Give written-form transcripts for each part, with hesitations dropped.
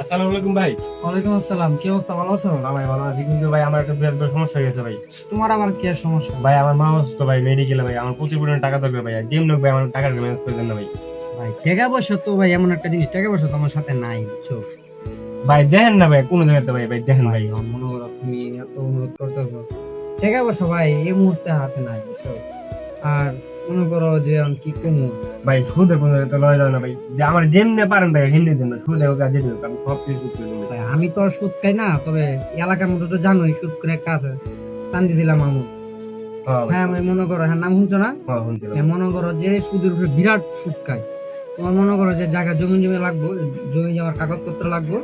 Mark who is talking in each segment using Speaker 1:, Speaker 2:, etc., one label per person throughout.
Speaker 1: আসসালামু আলাইকুম ভাই।
Speaker 2: ওয়ালাইকুম আসসালাম। কি অবস্থা, ভালো আছো?
Speaker 1: ভাই ভালো আছি, কিন্তু ভাই আমার একটা বিরাট বড় সমস্যা হয়ে গেছে ভাই।
Speaker 2: তোমার আবার কি আর সমস্যা?
Speaker 1: ভাই আমার মা অসুস্থ ভাই, মেডিকেলে ভাই। আমার প্রচুর পরিমাণে টাকা দরকার ভাই। যেমন হোক ভাই আমার টাকাটা ম্যানেজ করে দেন না ভাই।
Speaker 2: ভাই টাকা পয়সা তো ভাই এমন একটা জিনিস, টাকা পয়সা তো আমার সাথে নাই, বুঝছো?
Speaker 1: ভাই দেখেন না ভাই, কোন জায়গাতে ভাই, ভাই দেখেন
Speaker 2: ভাই
Speaker 1: ভাই।
Speaker 2: আমার মনে করো তুমি এত অনুরোধ করতেছো, টাকা পয়সা ভাই এই মুহূর্তে হাতে নাই, বুঝছো? আর মনে করো যে আমি কি করবো?
Speaker 1: ভাই সুদে কোন জায়গাতে লয় যায় না ভাই, যে আমার যেমনে পারেন ভাই হিন্দি দেন না, সুদে হোক আর যেতে হোক আমি সব কিছু সুদ করে দেবো ভাই।
Speaker 2: ভাই আমি তো আর সুদ খাই না, তবে এলাকার মধ্যে তো জানোই সুদ করে একটা আছে, চান্দি দিলাম মামু।
Speaker 1: হ্যাঁ ভাই।
Speaker 2: হ্যাঁ আমি মনে করো, হ্যাঁ নাম শুনছো না?
Speaker 1: হ্যাঁ শুনছিলাম।
Speaker 2: হ্যাঁ মনে করো যে সুদের উপরে বিরাট সুদ খায়। তোমার মনে করো যে জায়গা জমি জমি লাগবো, জমি জমার কাগজপত্র লাগবো,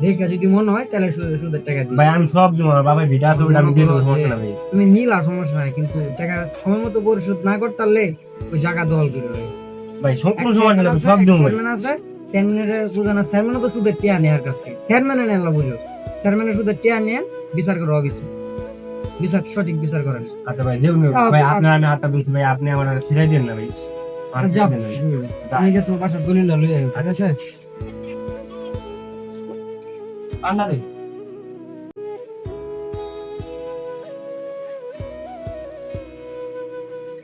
Speaker 2: দেখে যদি মনে হয় তাহলে সুদের টাকা দিই।
Speaker 1: ভাই আমি সব দেবো, আমার বাবার ভিটা আছে ওটা আমি দিয়ে দেবো, সমস্যা না ভাই।
Speaker 2: তুমি নিলা সমস্যা নাই, কিন্তু টাকা সময় মতো পরিশোধ না করতে পারলে ওই জায়গা দখল করে নেবে।
Speaker 1: ভাই সব
Speaker 2: এক
Speaker 1: কোনো সমস্যা
Speaker 2: চেয়ারম্যান
Speaker 1: না,
Speaker 2: আছে,
Speaker 1: সব
Speaker 2: এক
Speaker 1: দেবো ভাই।
Speaker 2: চেয়ারম্যান আছে, চেয়ারম্যানের বুঝে না, চেয়ারম্যানও তো সুদের টিয়া নেয় আর কাছ থেকে, চেয়ারম্যানে নেন না, বুঝো? চেয়ারম্যানের সুদের টিয়া নিয়ে বিচার করো অফিসে, বিচার সঠিক বিচার করেন।
Speaker 1: আচ্ছা ভাই, যেমন হোক ভাই, আপনার আমি হাতটা দিয়েছি ভাই, আপনি আমার ছিড়াই দেন না ভাই। আর
Speaker 2: যাও,
Speaker 1: ছিড়াই দেন ভাই।
Speaker 2: আমি গেছি তোমার বাসার দলিল লইয়া গেছি, ঠিক আছে? আন্না রে।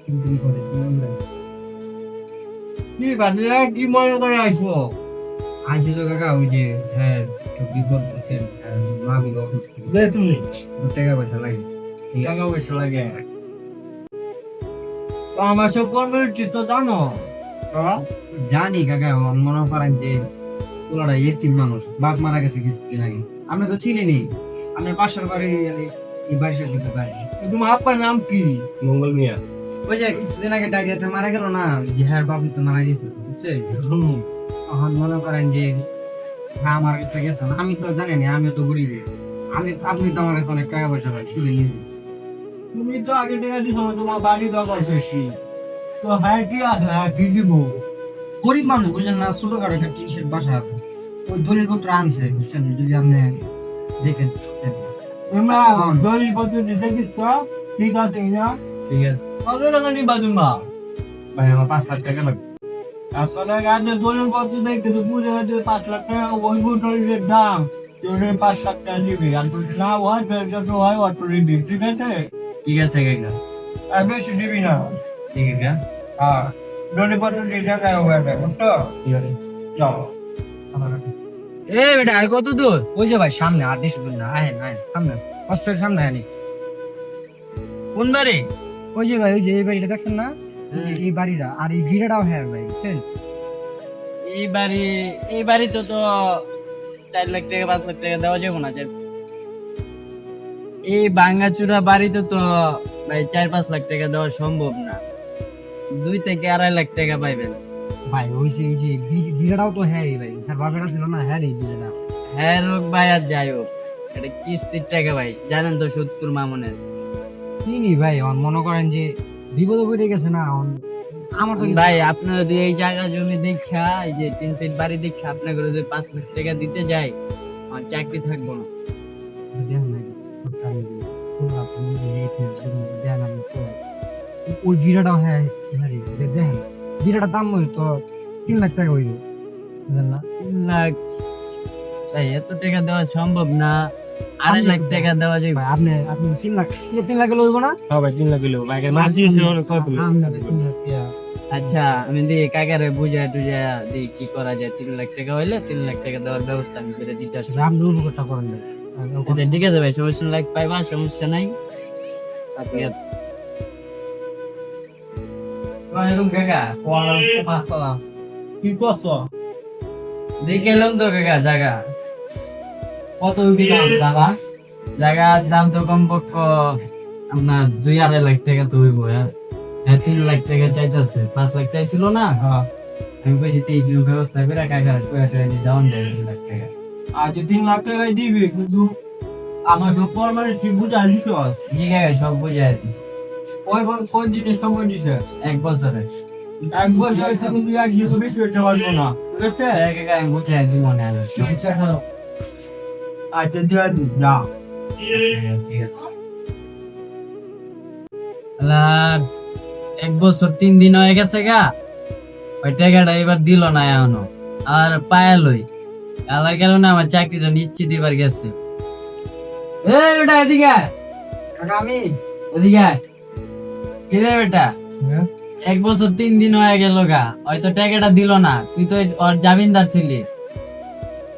Speaker 2: কিন্তু করে দিলাম।
Speaker 3: কি বাজে কি মনে করে আইছো?
Speaker 2: আইসি তো কাকা, ওই যে হ্যাঁ একটু বিপদ হচ্ছে, মা গুলো অসুস্থ,
Speaker 3: যে তুমি
Speaker 2: টাকা পয়সা লাগে। এই
Speaker 3: টাকা পয়সা লাগে। তো আমার সব কর্মসূচি তো জানো। হ্যাঁ?
Speaker 2: জানি কাকা, মনে করেন যে পোলাটা এতিম মানুষ, বাপ মারা গেছে কিছুদিন আগে, আপনি তো চিনেনি, আপনার পাশের বাড়ি এই বাড়ির দিকে বাড়ি।
Speaker 3: তো তোমার আব্বার নাম কি?
Speaker 1: মঙ্গল মিয়া।
Speaker 2: ওই যে কিছুদিন আগে ডায়রিয়াতে মারা গেল না, ওই যে হ্যাঁ বাবু তো মারা গেছে, বুঝছে?
Speaker 3: হুম।
Speaker 2: এখন মনে করেন যে হ্যাঁ আমার কাছে গেছে না, আমি তো জানি না, আমি তো গরিব, আপনি তো আমার কাছে অনেক টাকা পয়সা পাই, শুধু নিয়েছি।
Speaker 3: তুমি তো আগে টাকা দিছো না, তোমার বাড়ি দরকার বেশি। তো হ্যাঁ কি আছে, হ্যাঁ কি দিব?
Speaker 2: গরিব মানুষ বুঝলেন না, ছোটখাটো একটা টিন শেড বাসা আছে, ওই দলিলপত্র আনছে, বুঝছেন? যদি আপনি দেখেন দেখেন।
Speaker 3: তোমরা দলিল পত্র দিতে গেছো, ঠিক আছে না?
Speaker 2: ঠিক আছে।
Speaker 3: কত টাকা নিবা তোমরা?
Speaker 1: ভাই আমার 5 লাখ টাকা লাগবে।
Speaker 3: আসলে গাছে দলিল পত্র দেখতে তো বুঝে গেছে 5 লাখ টাকা ওই দলিলের দাম। তোদের 5 লাখ টাকা দিবি, আর যদি না হয় তাহলে যত হয় অত দিবি, ঠিক আছে?
Speaker 2: ঠিক আছে কাকা।
Speaker 3: আর বেশি দিবি না।
Speaker 2: ঠিক আছে।
Speaker 3: হ্যাঁ, দলিল পত্র দিয়ে টাকা হয়ে যাবে, বুঝছো?
Speaker 1: ঠিক আছে।
Speaker 3: যাও।
Speaker 2: এ বেটা আর কত দূর? ওই যে ভাই সামনে, আর বেশি দূর না, আহেন আহেন সামনে, হস্টেল সামনে আনি। কোন বাড়ি? ওই যে ভাই, ওই যে এই বাড়িটা দেখছেন না, এই বাড়িটা, আর এই ভিড়াটাও হ্যাঁ ভাই, বুঝছেন?
Speaker 4: এই বাড়ি এই বাড়িতে তো 4 লাখ টাকা 5 লাখ টাকা দেওয়া যাবে না এই ভাঙাচুরা বাড়িতে তো ভাই 4-5 লাখ টাকা দেওয়া সম্ভব না, 2 থেকে 2.5 লাখ টাকা পাইবেন।
Speaker 2: ভাই ওই যে এই যে ভিড়াটাও তো হ্যাঁ ভাই, হ্যাঁ বাপেরা ছিল না, হ্যাঁ রে ভিড়াটা।
Speaker 4: হ্যাঁ হোক ভাই আর যাই হোক, এটা কিস্তির টাকা ভাই, জানেন তো সুদপুর মামুনের।
Speaker 2: চিনি ভাই, মনে করেন যে বিপদে পড়ে গেছে না, আমার তো
Speaker 4: ভাই আপনারা যদি এই জায়গা জমি দেখা, এই যে 3 সেট বাড়ি দেখা আপনাকে যদি 5 লাখ টাকা দিতে যাই, আমার চাকরি থাকবো না।
Speaker 2: দেন না, আপনি এই দেন, আমি তো ওই ভিড়াটাও হ্যাঁ হ্যাঁ রে, দেখেন ভিড়াটার দাম হইল তো 3 লাখ টাকা হইল, বুঝলেন না?
Speaker 4: 3 লাখ ভাই এত টাকা দেওয়া সম্ভব না, 2.5 লাখ টাকা দেওয়া যাবে।
Speaker 2: ভাই আপনি আপনি 3 লাখ, 3 লাখ লইব না?
Speaker 1: হ্যাঁ ভাই 3 লাখ হইলো ভাই, মাছ দিয়ে অনেক খরচ হইলো।
Speaker 2: আপনাদের 3 লাখ টাকা।
Speaker 4: আচ্ছা আমি দিয়ে কাকারে বুঝায় টুঝায় দিয়ে কি করা যায়, 3 লাখ টাকা হইলে 3 লাখ টাকা দেওয়ার ব্যবস্থা আমি করে দিতে আসছি।
Speaker 2: আপনি উপকারটা করেন না।
Speaker 4: আচ্ছা ঠিক আছে ভাই, সমস্যা লাখ পাইবা, সমস্যা নাই, ঠিক আছে। ওয়ালাইকুম কাকা।
Speaker 3: ওয়ালাইকুম আসসালাম। কি করছো?
Speaker 4: দেখে এলাম তো কাকা জায়গা,
Speaker 3: কত বিঘা জায়গা?
Speaker 4: জায়গার দাম তো কমপক্ষ আপনার 2-2.5 লাখ টাকা তো হইব। হ্যাঁ 3 লাখ টাকা চাইতেছে, 5 লাখ চাইছিল না,
Speaker 3: হ্যাঁ।
Speaker 4: আমি কইছি তুই একটু ব্যবস্থা করে কাকা ডাউন দেয় 2 লাখ টাকা।
Speaker 3: আজ 3 লাখ টাকাই দিবি, কিন্তু আমার সব ফরমালিটি বুঝা দিছ।
Speaker 4: জি কাকা সব বুঝাই দিছি,
Speaker 3: কোন জিনিস সময় দিছে?
Speaker 4: 1 বছরে।
Speaker 3: 1 বছর হয়েছে, কিন্তু 1 বছর বেশি হইতে পারবো না, ঠিক আছে?
Speaker 4: হ্যাঁ কাকা আমি বুঝাই দিব না।
Speaker 3: আচ্ছা দিয়া দিন না।
Speaker 4: ঠিক আছে। আর 1 বছর 3 দিন হয়ে গেছে গা, ওই টাকাটা এবার দিল না এখনো, আর পায়া লই আল্লাহর কারণে আমার চাকরিটা নিশ্চিত এবার গেছে। এই বেটা এদিকে আয়।
Speaker 2: কাকা আমি
Speaker 4: এদিকে আয়। কি রে বেটা, 1 বছর 3 দিন হয়ে গেল গা, হয়তো টাকাটা দিল না, তুই তো ওর জামিনদার ছিলি,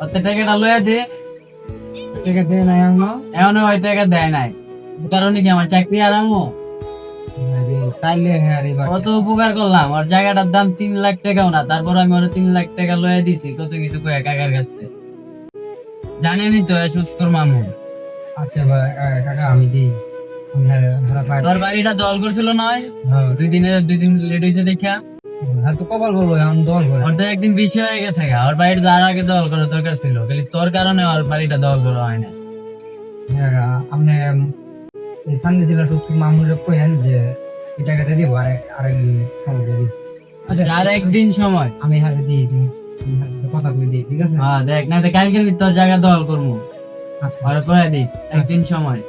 Speaker 4: ওর তো টাকাটা লয়ে দে।
Speaker 2: টাকা দেয় নাই আমার
Speaker 4: এখনো ওই টাকা দেয় নাই, কারণে কি আমার চাকরি আরামো?
Speaker 2: আরে তাইলে হ্যাঁ রে
Speaker 4: কত উপকার করলাম, ওর জায়গাটার দাম 3 লাখ টাকাও না, তারপর আমি ওর 3 লাখ টাকা লয়ে দিছি কত কিছু কয়ে কাকার কাছে। জানেনই তো সুস্থর মামু।
Speaker 2: আচ্ছা ভাই কাকা আমি দিই আমি হারা পাই
Speaker 4: তোর বাড়িটা দল করছিল নয়,
Speaker 2: হ্যাঁ
Speaker 4: 2 দিন লেট হয়েছে দেখা।
Speaker 2: হ্যাঁ তো কপাল বলবো এখন দল করে
Speaker 4: ওর তো একদিন বেশি হয়ে গেছে গা, ওর বাড়িটা তার আগে দল করার দরকার ছিল, খালি তোর কারণে ওর বাড়িটা দল করা হয় না।
Speaker 2: আপনি এই সামনে জেলা সত্যি মামুরে কইেন যে এই টাকাটা দিব আরেক দিন দিয়ে দিই আচ্ছা
Speaker 4: আর একদিন সময়
Speaker 2: আমি হারে দিই কথা কই দিই ঠিক আছে
Speaker 4: হ্যাঁ দেখ, না কালকে তোর জায়গা দল করবো,
Speaker 2: আচ্ছা
Speaker 4: আর কয়ে দিস একদিন সময়।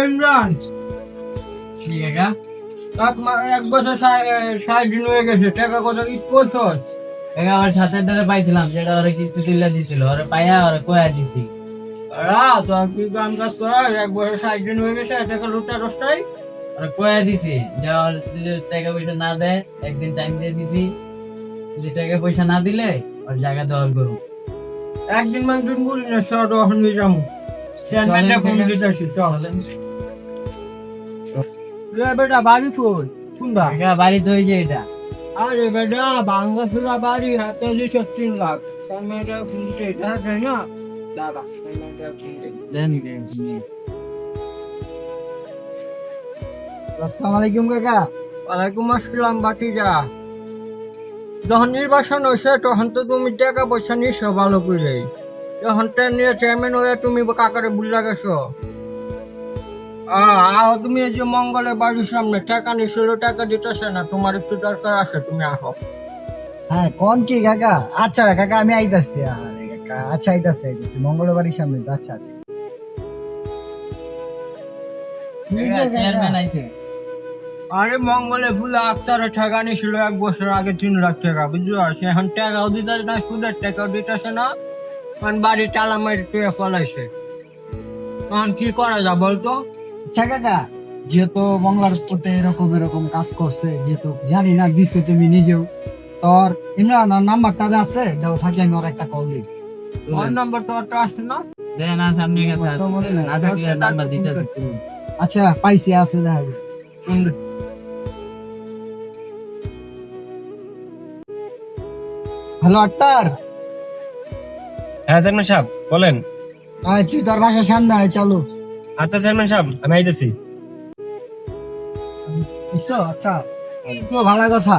Speaker 3: ইমরান,
Speaker 4: ঠিক আছে,
Speaker 3: 1 বছর 60 দিন হয়ে গেছে, টাকা কত কি করছস?
Speaker 4: আমার সাথে দ্বারা পাইছিলাম, যেটা ওরা কিস্তি তুলে দিছিল, ওরা পাইয়া ওরা কয়ে দিছি।
Speaker 3: তো কি কাম কাজ করা, 1 বছর 60 দিন হয়ে গেছে, টাকা লুটা রস্তাই।
Speaker 4: ওরা কয়ে দিছি যে ওর যদি টাকা পয়সা না দেয়, একদিন টাইম দিয়ে দিছি, যদি টাকা পয়সা না দিলে ওর জায়গা দল করবো।
Speaker 3: একদিন মানে দিন বলি না, সব এখন নিয়ে যাবো। চেয়ারম্যানটা ফোন দিতেছি, চল। বেটা বাড়ি কই শুনবা?
Speaker 4: টাকা বাড়ি তো হয়েছে এটা।
Speaker 3: আরে বেটা বাংলা ফুলা বাড়ি হাতে 3 লাখ, চেয়ারম্যানটা ফোন দিতে এটা তাই না দাদা, চেয়ারম্যানটা ফোন দিতে।
Speaker 2: আসসালামু আলাইকুম কাকা
Speaker 3: ওয়ালাইকুম আসসালাম বাটিজা। যখন নির্বাচন হয়েছে তখন তো তুমি টাকা পয়সা নিছো ভালো করে, যখন নিয়ে চেয়ারম্যান হয়ে তুমি কাকারে বুঝলা গেছো। তুমি এই যে মঙ্গলে বাড়ির সামনে টাকা নিছিল, টাকা দিতেছে না, তোমার একটু দরকার আছে, তুমি আহো।
Speaker 2: হ্যাঁ কোন কি কাকা আচ্ছা কাকা আমি আইতাছি আরে কাকা আচ্ছা আইতাছি মঙ্গলবারের সামনে তো আচ্ছা আচ্ছা
Speaker 4: চেয়ারম্যান আইছে।
Speaker 3: আরে মঙ্গলে ভুলে আক্তারে টাকা নিছিল 1 বছর আগে 3 লাখ টাকা, বুঝছো? সে এখন টাকাও দিতেছে না, সুদের টাকাও দিতেছে না, কারণ বাড়ি তালা মারি টুয়ে ফলাইছে। তখন কি করা যায় বলতো?
Speaker 2: আচ্ছা কাকা যেহেতু মঙ্গলার প্রতি এরকম কাজ করছে, যেহেতু জানি না দিছো তুমি নিজেও, তোর ইমরান নাম্বারটা আছে দাও, থাকি আমি ওর একটা কল দিই।
Speaker 3: ফোন নাম্বার তো একটা আসছে না?
Speaker 4: দে না, সামনে কাছে আছে, না থাকলে নাম্বার দিতে দিতে।
Speaker 2: আচ্ছা পাইছি আছে দেখো। হ্যালো আক্তার,
Speaker 1: হ্যাঁ চেয়ারম্যান সাহেব বলেন।
Speaker 2: তুই তোর বাসার সামনে আয় চালু।
Speaker 1: আচ্ছা চেয়ারম্যান সাহেব আমি আইতেছি।
Speaker 2: বুঝছো? আচ্ছা তো ভালো কথা,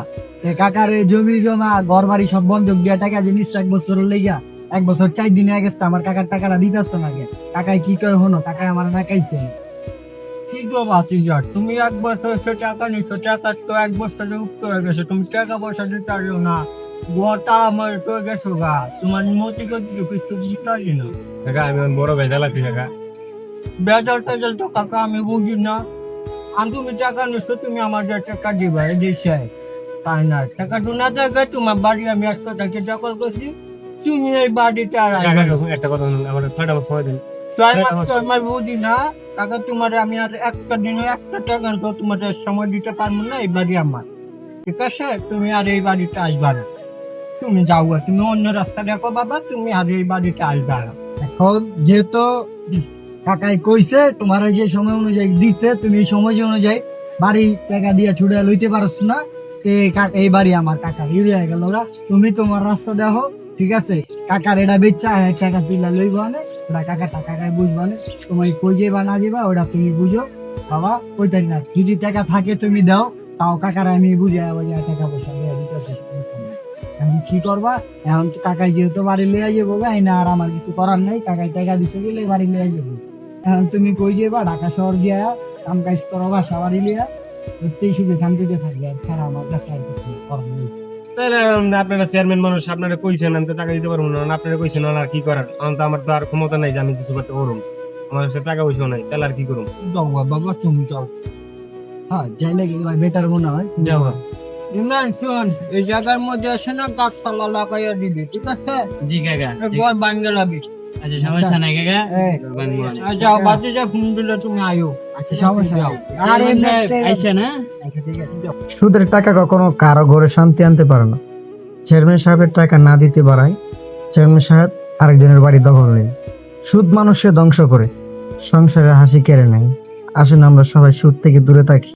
Speaker 2: কাকার জমি জমা ঘর বাড়ি সব বন্ধক দিয়া টাকা জিনিস 1 বছর লেগা 1 বছর 4 দিন হয়ে গেছে, আমার কাকার টাকাটা দিতেছে না। কাকাই কি কয় হনো, কাকাই আমার না খাইছে।
Speaker 3: কি গো বাতিজা, তুমি 1 বছর টাকা নিছো, টাকা তো 1 বছরে উঠতে হয়ে গেছে, তুমি টাকা পয়সা দিতে পারো না, গোটা আমার তো গেছো গা, তোমার মতি করতে কিছু দিতে পারি না।
Speaker 1: কাকা আমি এখন বড় ভাই জ্বালাচ্ছি কাকা।
Speaker 3: বেজাল টেজাল তো কাকা আমি বুঝি না, আমি তুমি টাকা নিছো, তুমি আমার যে টাকা দিবা এই দিছে তাই না, টাকা তো না থাকে, তোমার বাড়ি আমি 100 টাকা দখল করছি, তুমি এই বাড়িতে আর
Speaker 1: কাকা
Speaker 3: আইবা না।
Speaker 1: একটা কথা শুনুন, আমার 6টা মাস সময় দিন।
Speaker 3: সময় বুঝি না কাকা, তোমার আমি আর একটা দিনে 1 টাকা তো তোমাদের সময় দিতে পারবো না, এই বাড়ি আমার, ঠিক আছে? তুমি আর এই বাড়িতে আসবা না, তুমি যাও, তুমি অন্য রাস্তা দেখো বাবা, তুমি আর এই বাড়িতে আসবা না।
Speaker 2: এখন যেহেতু কাকাই কইছে তোমার যে সময় অনুযায়ী দিছে, তুমি এই সময় অনুযায়ী বাড়ি টাকা দিয়ে ছুড়ে লইতে পারছ না, এই বাড়ি আমার কাকা হিরে গেল গা। তুমি তোমার রাস্তা দেখো, ঠিক আছে? কাকার এটা বেচা টাকা তুলে লইব না, ওটা কাকা টাকা বুঝবা না, তোমায় কই যাবা না দিবা ওটা তুমি বুঝো বাবা, ওইটাই না। যদি টাকা থাকে তুমি দাও, তাও কাকার আমি বুঝে টাকা পয়সা দিয়ে দিতেছি। এখন কি করবা, এখন তো কাকাই যেহেতু বাড়ি লিয়ে যাবো গাই না, আর আমার কিছু করার নাই, কাকাই টাকা দিছে বলে বাড়ি লিয়ে যাবো। এখন তুমি কই যাবা, ঢাকা শহর গিয়া কাম কাজ করো, বাসা বাড়ি লিয়া প্রত্যেক শুধু শান্তিতে থাকবে, আর ছাড়া আমার কাছে আর কিছু করার নেই।
Speaker 1: তাহলে আপনারা চেয়ারম্যান মানুষ, আপনারা কইছেন আমি তো টাকা দিতে পারবো না, আপনারা কইছেন আর কি করার, এখন তো আমার তো আর ক্ষমতা নাই যে আমি কিছু করতে পারবো, আমার কাছে টাকা পয়সা নাই, তাহলে আর কি করবো?
Speaker 3: যাও বাবা, তুমি যাও,
Speaker 2: হ্যাঁ যাইলে কি বেটার মনে হয়।
Speaker 1: যাবো
Speaker 3: ইমরান শোন, এই জায়গার মধ্যে আসে না গাছপালা লাগাইয়া দিবি, ঠিক আছে?
Speaker 4: জি কাকা
Speaker 3: ঘর বাঙ্গে লাবি।
Speaker 4: আচ্ছা সমস্যা নাই কাকা
Speaker 3: এই, যাও বাদে যা ফোন দিলে তুমি আয়ো।
Speaker 2: আচ্ছা সমস্যা নাই।
Speaker 3: আর
Speaker 4: চেয়ারম্যান সাহেব
Speaker 3: এমনিতে-
Speaker 4: আইসেন, হ্যাঁ?
Speaker 2: আচ্ছা ঠিক আছে যাও।
Speaker 5: সুদের টাকা কখনো কারো ঘরে শান্তি আনতে পারে না। চেয়ারম্যান সাহেবের টাকা না দিতে পারায় চেয়ারম্যান সাহেব আরেকজনের বাড়ি দখল নেই। সুদ মানুষকে ধ্বংস করে, সংসারের হাসি কেড়ে নেয়। আসুন আমরা সবাই সুদ থেকে দূরে থাকি।